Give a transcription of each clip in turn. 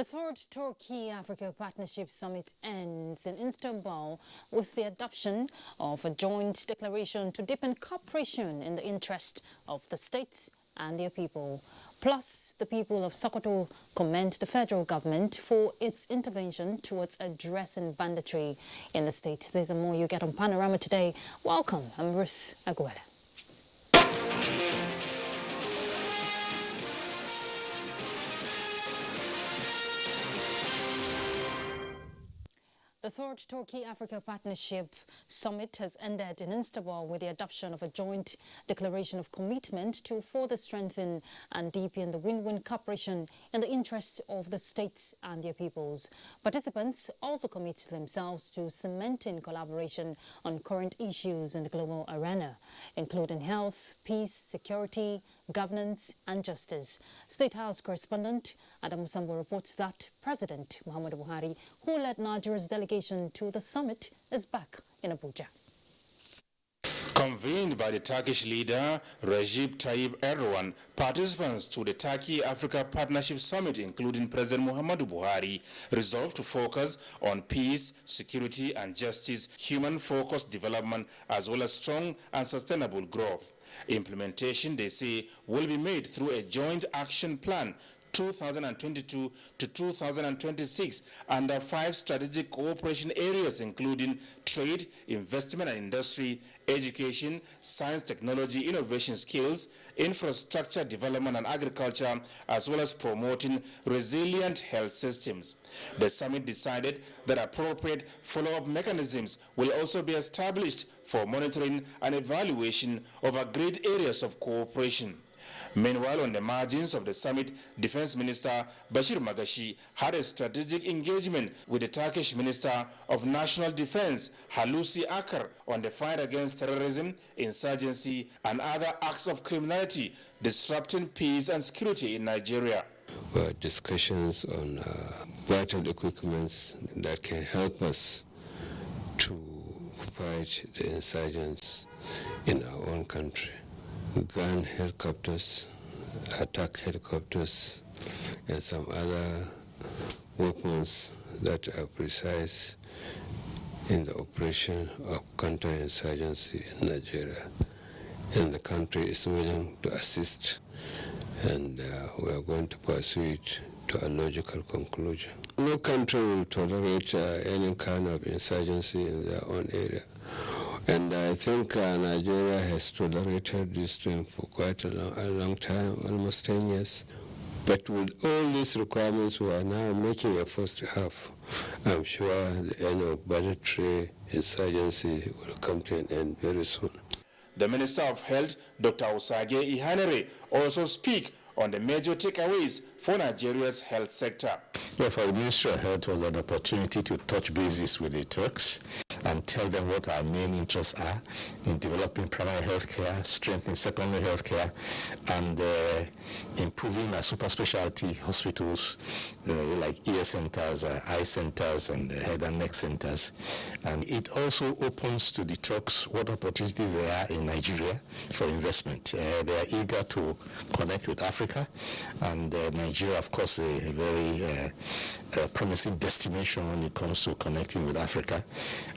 The third Turkey-Africa Partnership Summit ends in Istanbul with the adoption of a joint declaration to deepen cooperation in the interest of the states and their people. Plus, the people of Sokoto commend the federal government for its intervention towards addressing banditry in the state. There's more you get on Panorama today. Welcome, I'm Ruth Aguela. The third Turkey-Africa Partnership Summit has ended in Istanbul with the adoption of a joint declaration of commitment to further strengthen and deepen the win-win cooperation in the interests of the states and their peoples. Participants also commit themselves to cementing collaboration on current issues in the global arena, including health, peace, security, governance and justice. State House correspondent Adam Sambo reports that President Muhammadu Buhari, who led Nigeria's delegation to the summit, is back in Abuja. Convened by the Turkish leader Recep Tayyip Erdogan, participants to the Turkey-Africa Partnership Summit, including President Muhammadu Buhari, resolved to focus on peace, security and justice, human-focused development, as well as strong and sustainable growth. Implementation, they say, will be made through a joint action plan 2022 to 2026 under 5 strategic cooperation areas, including trade, investment and industry, education, science, technology, innovation, skills, infrastructure development and agriculture, as well as promoting resilient health systems. The summit decided that appropriate follow-up mechanisms will also be established for monitoring and evaluation of agreed areas of cooperation. Meanwhile, on the margins of the summit, Defense Minister Bashir Magashi had a strategic engagement with the Turkish Minister of National Defense, Hulusi Akar, on the fight against terrorism, insurgency, and other acts of criminality disrupting peace and security in Nigeria. Discussions on vital equipments that can help us to fight the insurgents in our own country. Gun helicopters, attack helicopters, and some other weapons that are precise in the operation of counterinsurgency in Nigeria. And the country is willing to assist, and we are going to pursue it to a logical conclusion. No country will tolerate any kind of insurgency in their own area. And I think Nigeria has tolerated this thing for quite a long time, almost 10 years. But with all these requirements we are now making efforts to have, I'm sure the end of banditry insurgency will come to an end very soon. The Minister of Health, Dr. Osage Ihanere, also speak on the major takeaways for Nigeria's health sector. Yeah, for the Ministry of Health was an opportunity to touch bases with the Turks and tell them what our main interests are in developing primary health care, strengthening secondary health care, and improving our super specialty hospitals like ear centers, eye centers, and head and neck centers. And it also opens to the Turks what opportunities there are in Nigeria for investment. They are eager to connect with Africa, and Nigeria, of course, is a very promising destination when it comes to connecting with Africa.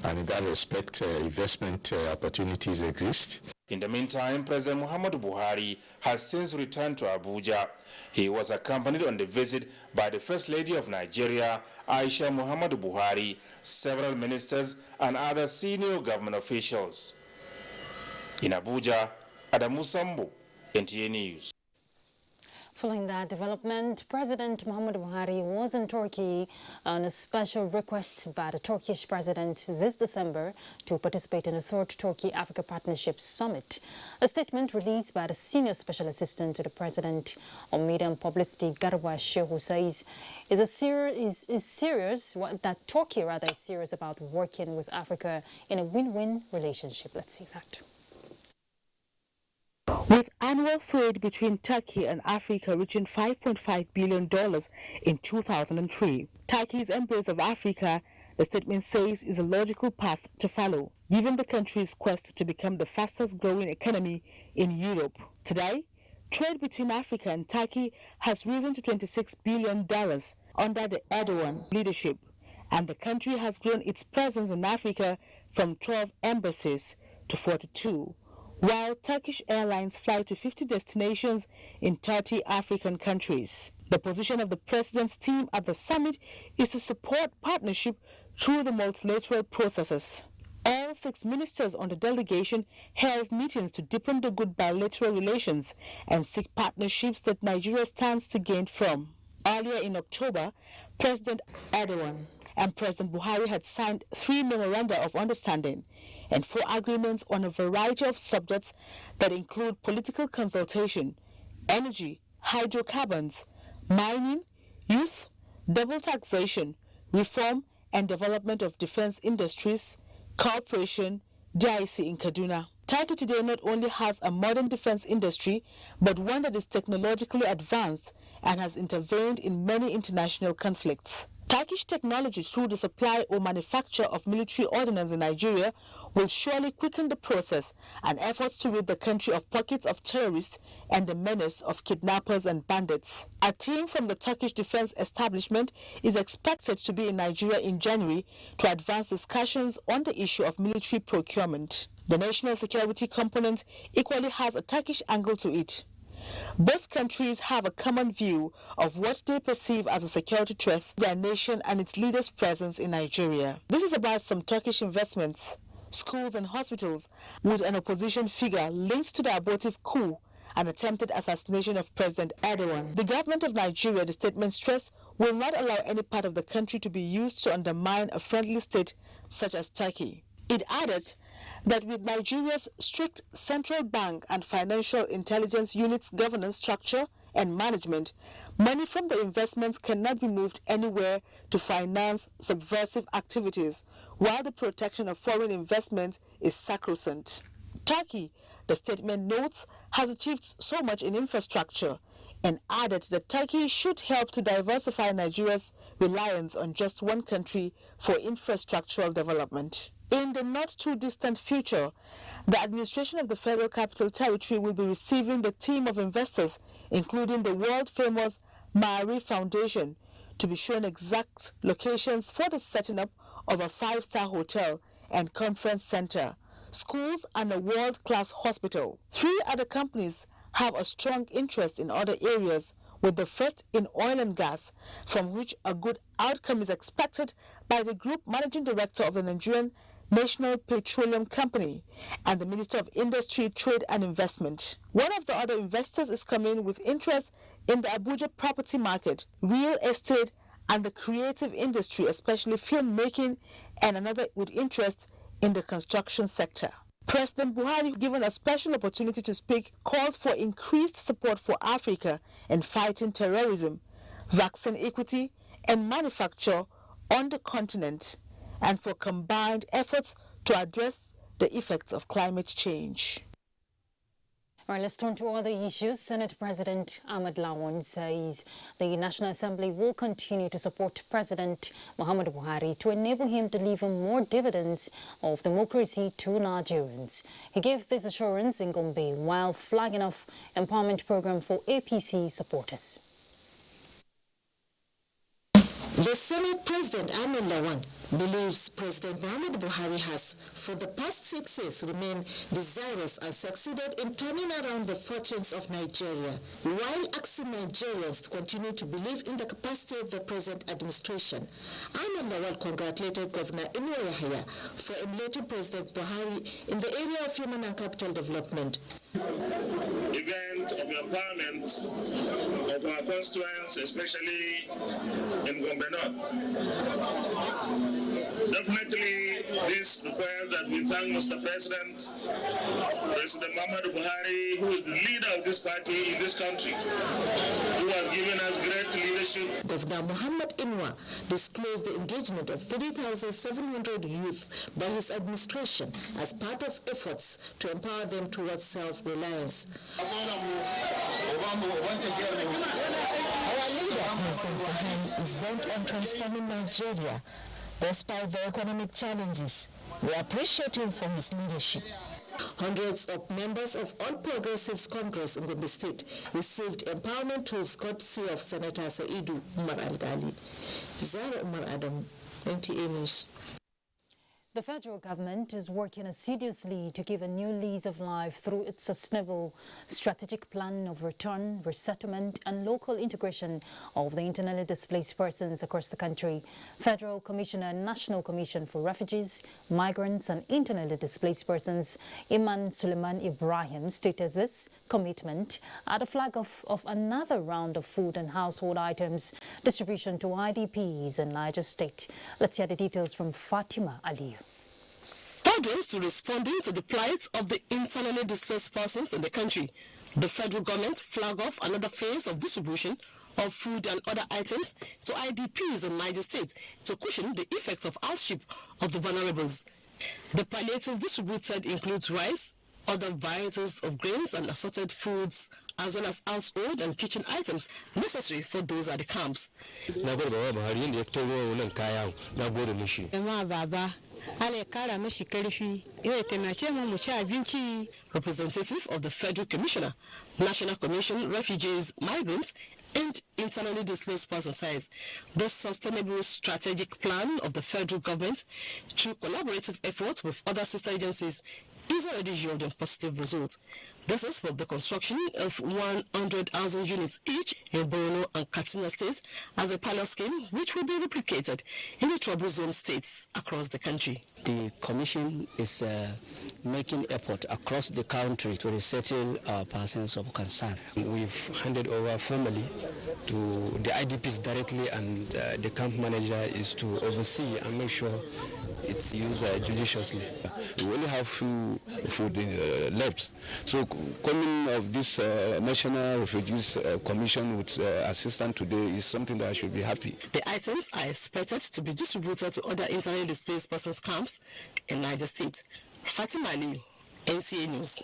And in that respect, investment opportunities exist. In the meantime, President Muhammadu Buhari has since returned to Abuja. He was accompanied on the visit by the First Lady of Nigeria, Aisha Muhammadu Buhari, several ministers and other senior government officials. In Abuja, Adamu Sambo, NTA News. Following that development, President Muhammadu Buhari was in Turkey on a special request by the Turkish president this December to participate in the third Turkey-Africa Partnership Summit. A statement released by the senior special assistant to the president on media and publicity, Garba Shehu, says that Turkey is serious about working with Africa in a win-win relationship. Let's see that. With annual trade between Turkey and Africa reaching $5.5 billion in 2003, Turkey's embrace of Africa, the statement says, is a logical path to follow, given the country's quest to become the fastest growing economy in Europe. Today, trade between Africa and Turkey has risen to $26 billion, under the Erdogan leadership, and the country has grown its presence in Africa from 12 embassies to 42, while Turkish airlines fly to 50 destinations in 30 African countries. The position of the president's team at the summit is to support partnership through the multilateral processes. All 6 ministers on the delegation held meetings to deepen the good bilateral relations and seek partnerships that Nigeria stands to gain from. Earlier in October, President Erdogan and President Buhari had signed 3 memoranda of understanding and 4 agreements on a variety of subjects that include political consultation, energy, hydrocarbons, mining, youth, double taxation, reform and development of defense industries, cooperation, DEC in Kaduna. Turkey today not only has a modern defense industry, but one that is technologically advanced and has intervened in many international conflicts. Turkish technology through the supply or manufacture of military ordnance in Nigeria will surely quicken the process and efforts to rid the country of pockets of terrorists and the menace of kidnappers and bandits. A team from the Turkish defense establishment is expected to be in Nigeria in January to advance discussions on the issue of military procurement. The national security component equally has a Turkish angle to it. Both countries have a common view of what they perceive as a security threat to their nation and its leaders' presence in Nigeria. This is about some Turkish investments, schools and hospitals, with an opposition figure linked to the abortive coup and attempted assassination of President Erdogan. The government of Nigeria, the statement stressed, will not allow any part of the country to be used to undermine a friendly state such as Turkey. It added that with Nigeria's strict central bank and financial intelligence units governance structure and management, money from the investments cannot be moved anywhere to finance subversive activities, while the protection of foreign investment is sacrosanct. Turkey, the statement notes, has achieved so much in infrastructure and added that Turkey should help to diversify Nigeria's reliance on just one country for infrastructural development. In the not-too-distant future, the administration of the Federal Capital Territory will be receiving the team of investors, including the world-famous Maari Foundation, to be shown exact locations for the setting up of a 5-star hotel and conference center, schools, and a world-class hospital. 3 other companies have a strong interest in other areas, with the first in oil and gas, from which a good outcome is expected by the group managing director of the Nigerian National Petroleum Company and the Minister of Industry, Trade and Investment. One of the other investors is coming with interest in the Abuja property market, real estate and the creative industry, especially filmmaking, and another with interest in the construction sector. President Buhari, given a special opportunity to speak, called for increased support for Africa in fighting terrorism, vaccine equity and manufacture on the continent, and for combined efforts to address the effects of climate change. All right, let's turn to other issues. Senate President Ahmed Lawan says the National Assembly will continue to support President Muhammadu Buhari to enable him to deliver more dividends of democracy to Nigerians. He gave this assurance in Gombe while flagging off empowerment program for APC supporters. The Senate President Ahmed Lawan believes President Muhammadu Buhari has, for the past 6 years, remained desirous and succeeded in turning around the fortunes of Nigeria, while asking Nigerians to continue to believe in the capacity of the present administration. Ahmed Lawan congratulated Governor Inua Yahya for emulating President Buhari in the area of human and capital development. Event of empowerment of our constituents, especially in Gombe North. Definitely, this requires that we thank Mr. President Muhammadu Buhari, who is the leader of this party in this country, who has given us great leadership. Governor Muhammad Inua disclosed the engagement of 3,700 youth by his administration as part of efforts to empower them towards self-reliance. Our leader, President Buhari, is bent on transforming Nigeria. Despite the economic challenges, we appreciate him for his leadership. Hundreds of members of All Progressives Congress in Gombe State received empowerment tools courtesy of Senator Saidu Umar Al-Ghali. Zara Umar Adam, NTA News. The federal government is working assiduously to give a new lease of life through its sustainable strategic plan of return, resettlement and local integration of the internally displaced persons across the country. Federal Commissioner, National Commission for Refugees, Migrants and Internally Displaced Persons, Iman Suleiman Ibrahim, stated this commitment at the flag off of another round of food and household items distribution to IDPs in Niger State. Let's hear the details from Fatima Ali. To responding to the plight of the internally displaced persons in the country, the federal government flagged off another phase of distribution of food and other items to IDPs in Niger State to cushion the effects of hardship of the vulnerables. The palliative distributed includes rice, other varieties of grains and assorted foods, as well as household and kitchen items necessary for those at the camps. Representative of the Federal Commissioner, National Commission, Refugees, Migrants and Internally Displaced Persons says the sustainable strategic plan of the federal government through collaborative efforts with other sister agencies is already yielding positive results. This is for the construction of 100,000 units each in Borno and Katsina states as a pilot scheme which will be replicated in the trouble zone states across the country. The Commission is making effort across the country to resettle persons of concern. We've handed over formally to the IDPs directly, and the camp manager is to oversee and make sure it's used judiciously. We only have few food left. So coming of this National Refugees Commission with assistance today is something that I should be happy. The items are expected to be distributed to other internally displaced persons camps in Niger State. Fatima Ali, NTA News.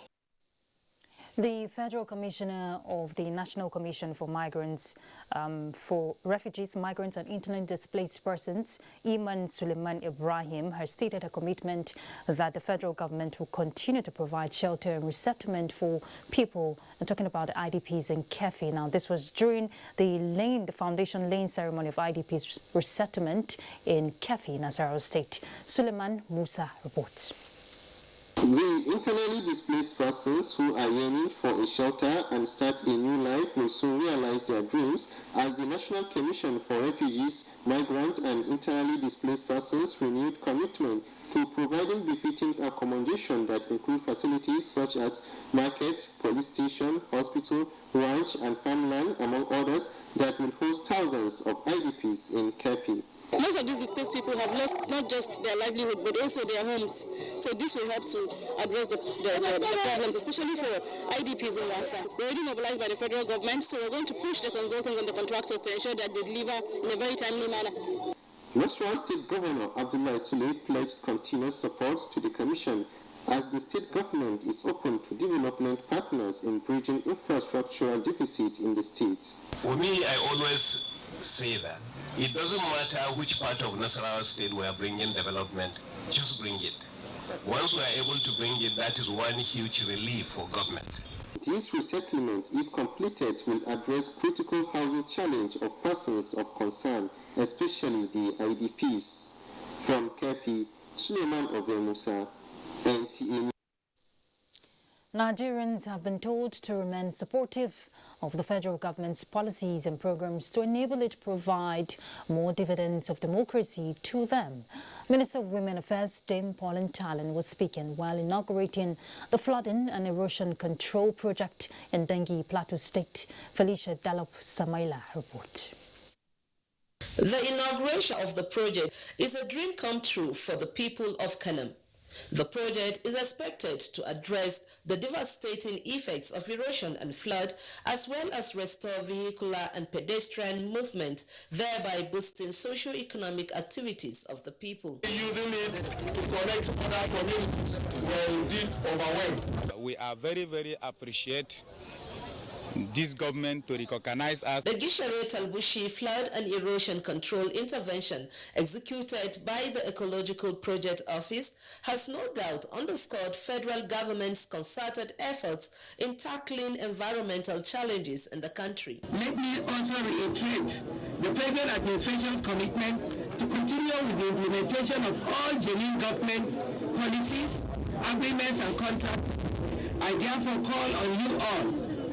The Federal Commissioner of the National Commission for Migrants, for Refugees, Migrants and Internally Displaced Persons, Iman Suleiman Ibrahim, has stated her commitment that the federal government will continue to provide shelter and resettlement for people. I'm talking about the IDPs in Kefi. Now, this was during the foundation laying ceremony of IDPs resettlement in Kefi, Nasarawa State. Suleiman Musa reports. The internally displaced persons who are yearning for a shelter and start a new life will soon realize their dreams as the National Commission for Refugees, Migrants and Internally Displaced Persons renewed commitment to providing befitting accommodation that include facilities such as market, police station, hospital, ranch and farmland, among others, that will host thousands of IDPs in Kefi. Most of these displaced people have lost not just their livelihood but also their homes. So this will help to address the problems, especially for IDPs in Wasa. We're already mobilized by the federal government, so we're going to push the consultants and the contractors to ensure that they deliver in a very timely manner. Nasarawa State Governor Abdullah Sule pledged continuous support to the Commission as the state government is open to development partners in bridging infrastructural deficit in the state. For me, I always say that it doesn't matter which part of Nasarawa State we are bringing development, just bring it. Once we are able to bring it, that is one huge relief for government. This resettlement, if completed, will address critical housing challenge of persons of concern, especially the IDPs. From Kefi, Suleiman Musa, NTA. Nigerians have been told to remain supportive of the federal government's policies and programs to enable it to provide more dividends of democracy to them. Minister of Women Affairs Dame Pauline Talon was speaking while inaugurating the flooding and erosion control project in Dengi, Plateau State. Felicia Dalop Samaila reports. The inauguration of the project is a dream come true for the people of Kanam. The project is expected to address the devastating effects of erosion and flood, as well as restore vehicular and pedestrian movement, thereby boosting socio-economic activities of the people. Using it to connect other communities were indeed overwhelmed. We are very, very appreciate this government to recognize us. The Gisharet Al-Bushi flood and erosion control intervention executed by the Ecological Project Office has no doubt underscored federal government's concerted efforts in tackling environmental challenges in the country. Let me also reiterate the present administration's commitment to continue with the implementation of all genuine government policies, agreements and contracts. I therefore call on you all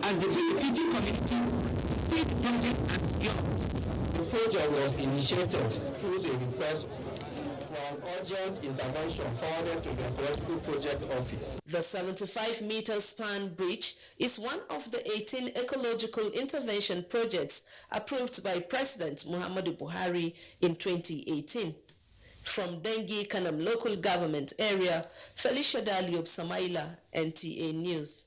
as the benefiting community to see the project as yours. The project was initiated through a request for an urgent intervention forwarded to the Ecological Project Office. The 75-meter span bridge is one of the 18 ecological intervention projects approved by President Muhammadu Buhari in 2018. From Dengi Kanam local government area, Felicia Daliop Samaila, NTA News.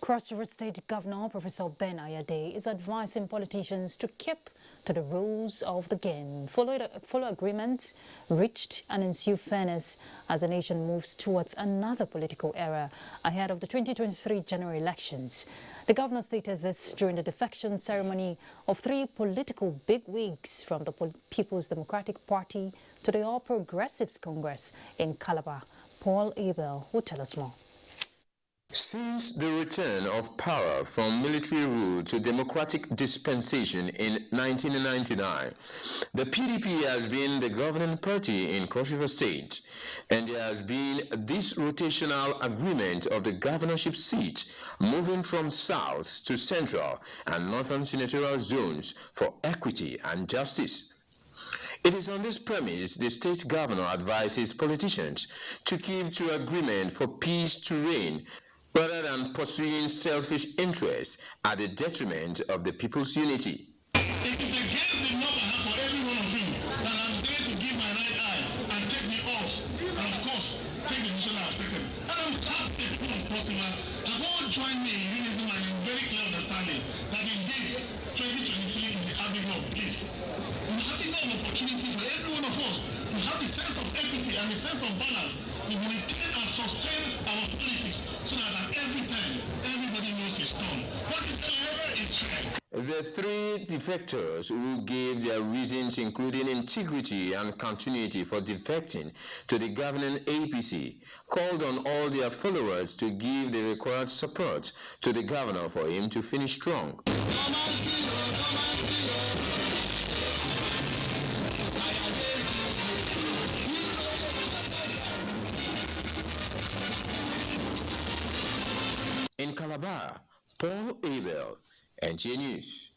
Cross River State Governor Professor Ben Ayade is advising politicians to keep to the rules of the game, follow agreements reached and ensure fairness as the nation moves towards another political era ahead of the 2023 general elections. The governor stated this during the defection ceremony of 3 political bigwigs from the People's Democratic Party to the All Progressives Congress in Calabar. Paul Abel will tell us more. Since the return of power from military rule to democratic dispensation in 1999, the PDP has been the governing party in Cross River State, and there has been this rotational agreement of the governorship seat moving from south to central and northern senatorial zones for equity and justice. It is on this premise the state governor advises politicians to keep to agreement for peace to reign rather than pursuing selfish interests at the detriment of the people's unity. It is against the law I have for every one of you that I'm going to give my right eye and take the oath, and of course, take the decision I've taken. And I'm happy that people of customer have all joined me in unison and in very clear understanding that indeed 2023 is the avenue of peace. We have an opportunity for every one of us to have the sense of equity and the sense of balance to maintain and sustain our politics so that at every time everybody knows his turn. What is fair is fair. The 3 defectors who gave their reasons, including integrity and continuity for defecting to the governing APC, called on all their followers to give the required support to the governor for him to finish strong. In Calabar, Paul Abel, NTA News.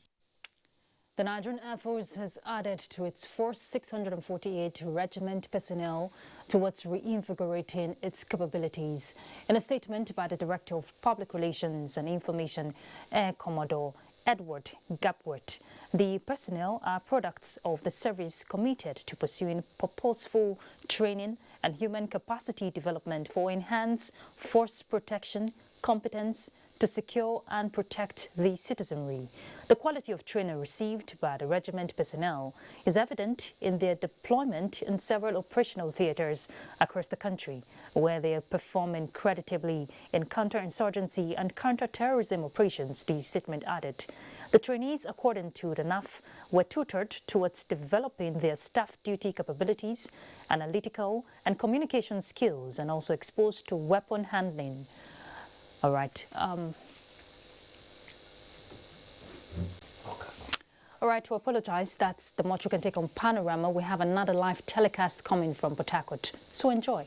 The Nigerian Air Force has added to its Force 648 Regiment personnel towards reinvigorating its capabilities. In a statement by the Director of Public Relations and Information, Air Commodore Edward Gapworth, the personnel are products of the service committed to pursuing purposeful training and human capacity development for enhanced force protection, competence to secure and protect the citizenry. The quality of training received by the regiment personnel is evident in their deployment in several operational theaters across the country, where they are performing creditably in counterinsurgency and counter-terrorism operations, the statement added. The trainees, according to the NAF, were tutored towards developing their staff duty capabilities, analytical and communication skills, and also exposed to weapon handling. All right. All right, to apologize, that's the much we can take on Panorama. We have another live telecast coming from Port Harcourt, so enjoy.